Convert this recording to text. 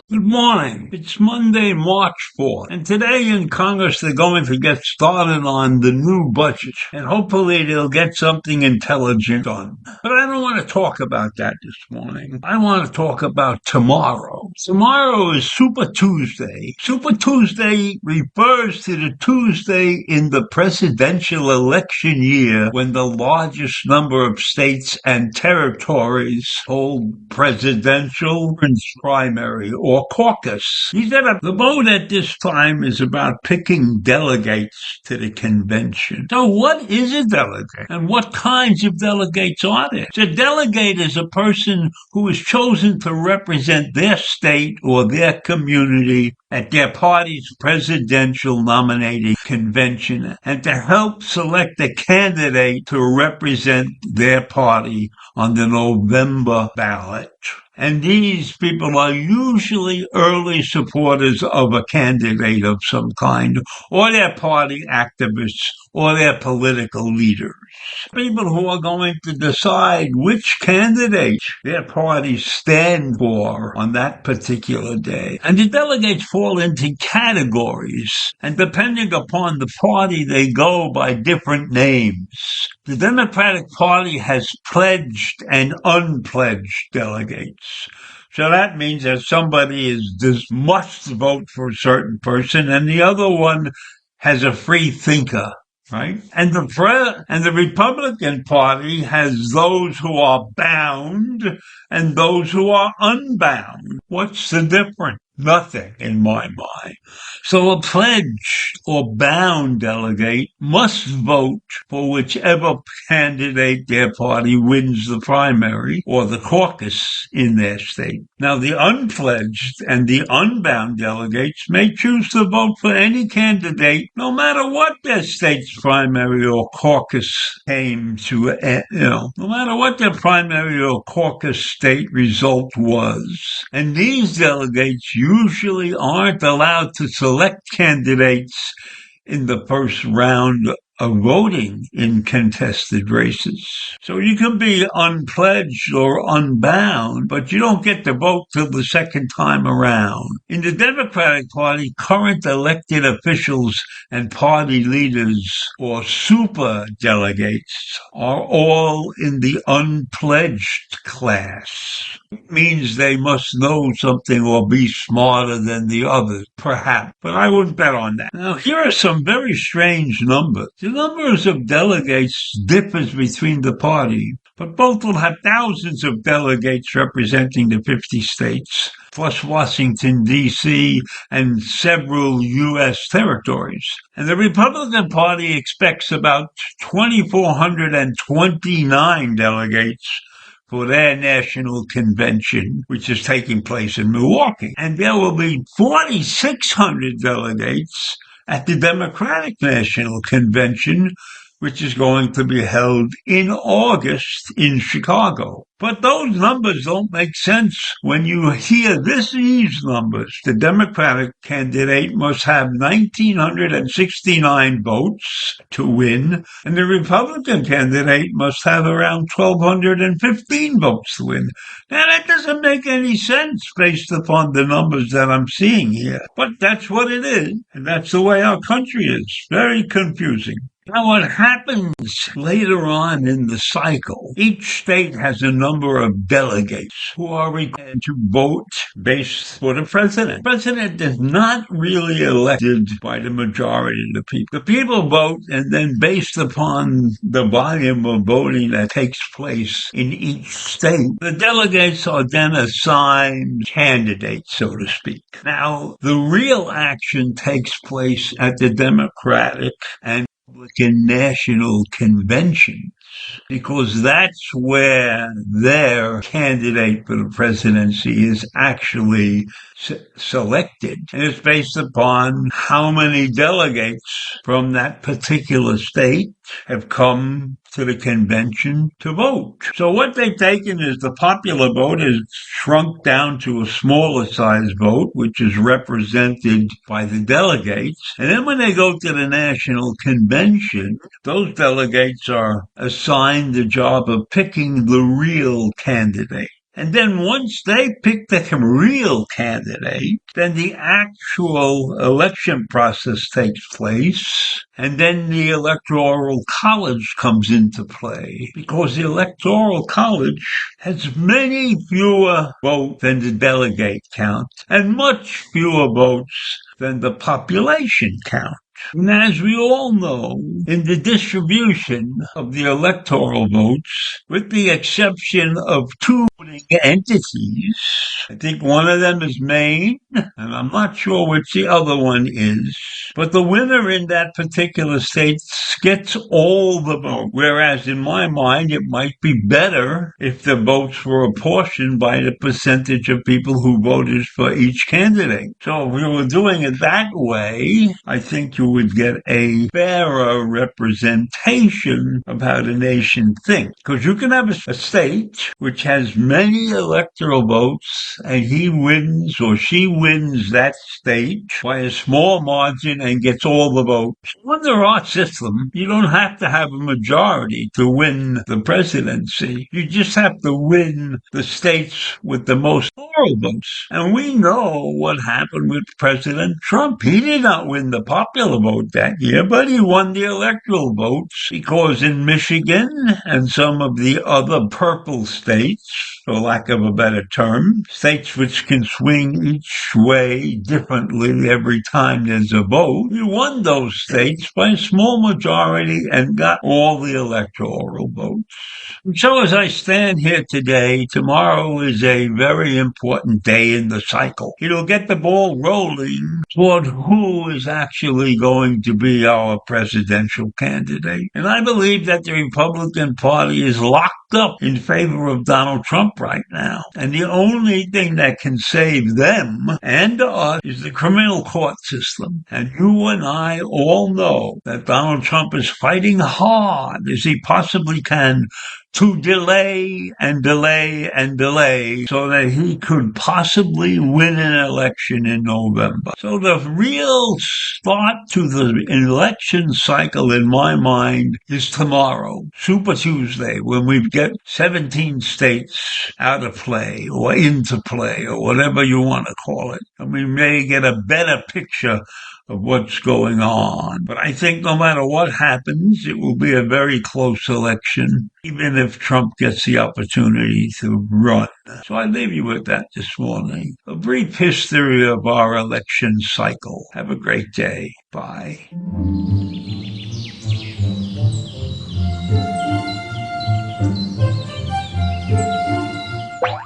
Good morning. It's Monday, March 4th, and today in Congress they're going to get started on the new budget, and hopefully they'll get something intelligent done. But I don't want to talk about that this morning. I want to talk about tomorrow. Tomorrow is Super Tuesday. Super Tuesday refers to the Tuesday in the presidential election year when the largest number of states and territories hold presidential primary or caucus. He said the vote at this time is about picking delegates to the convention. So what is a delegate? And what kinds of delegates are there? So a delegate is a person who is chosen to represent their state or their community at their party's presidential nominating convention and to help select a candidate to represent their party on the November ballot. And these people are usually early supporters of a candidate of some kind, or their party activists, or their political leaders. People who are going to decide which candidate their parties stand for on that particular day. And the delegates fall into categories, and depending upon the party, they go by different names. The Democratic Party has pledged and unpledged delegates. So that means that somebody must vote for a certain person, and the other one has a free thinker. Right? And the Republican Party has those who are bound and those who are unbound. What's the difference? Nothing in my mind. So a pledged or bound delegate must vote for whichever candidate their party wins the primary or the caucus in their state. Now, the unpledged and the unbound delegates may choose to vote for any candidate, no matter what their state's primary or caucus came to, no matter what their primary or caucus state result was. And these delegates usually aren't allowed to select candidates in the first round of voting in contested races. So you can be unpledged or unbound, but you don't get to vote till the second time around. In the Democratic Party, current elected officials and party leaders, or super delegates, are all in the unpledged class. It means they must know something or be smarter than the others, perhaps. But I wouldn't bet on that. Now, here are some very strange numbers. The numbers of delegates differs between the party, but both will have thousands of delegates representing the 50 states, plus Washington, D.C., and several U.S. territories. And the Republican Party expects about 2,429 delegates for their national convention, which is taking place in Milwaukee. And there will be 4,600 delegates at the Democratic National Convention, which is going to be held in August in Chicago. But those numbers don't make sense when you hear these numbers. The Democratic candidate must have 1,969 votes to win, and the Republican candidate must have around 1,215 votes to win. Now, that doesn't make any sense based upon the numbers that I'm seeing here. But that's what it is, and that's the way our country is. Very confusing. Now, what happens later on in the cycle, each state has a number of delegates who are required to vote based for the president. The president is not really elected by the majority of the people. The people vote, and then based upon the volume of voting that takes place in each state, the delegates are then assigned candidates, so to speak. Now, the real action takes place at the Democratic and Republican national conventions. because that's where their candidate for the presidency is actually selected. And it's based upon how many delegates from that particular state have come to the convention to vote. So what they've taken is the popular vote is shrunk down to a smaller size vote, which is represented by the delegates. And then when they go to the national convention, those delegates are assigned the job of picking the real candidate. And then once they pick the real candidate, then the actual election process takes place, and then the electoral college comes into play, because the electoral college has many fewer votes than the delegate count, and much fewer votes than the population count. And as we all know, in the distribution of the electoral votes, with the exception of two voting entities, I think one of them is Maine, and I'm not sure which the other one is, but the winner in that particular state gets all the vote, whereas in my mind it might be better if the votes were apportioned by the percentage of people who voted for each candidate. So if we were doing it that way, I think you would get a fairer representation of how the nation thinks. Because you can have a state which has many electoral votes and he wins or she wins that state by a small margin and gets all the votes. Under our system, you don't have to have a majority to win the presidency. You just have to win the states with the most electoral votes. And we know what happened with President Trump. He did not win the popular vote that year, but he won the electoral votes because in Michigan and some of the other purple states, for lack of a better term, states which can swing each way differently every time there's a vote, he won those states by a small majority and got all the electoral votes. So as I stand here today, tomorrow is a very important day in the cycle. It'll get the ball rolling toward who is actually going to be our presidential candidate. And I believe that the Republican Party is locked up in favor of Donald Trump right now. And the only thing that can save them and us is the criminal court system. And you and I all know that Donald Trump is fighting hard as he possibly can to delay and delay and delay so that he could possibly win an election in November. So the real start to the election cycle in my mind is tomorrow, Super Tuesday, when we get 17 states out of play or into play or whatever you want to call it. And we may get a better picture of what's going on. But I think no matter what happens, it will be a very close election, even if Trump gets the opportunity to run. So I leave you with that this morning. A brief history of our election cycle. Have a great day. Bye.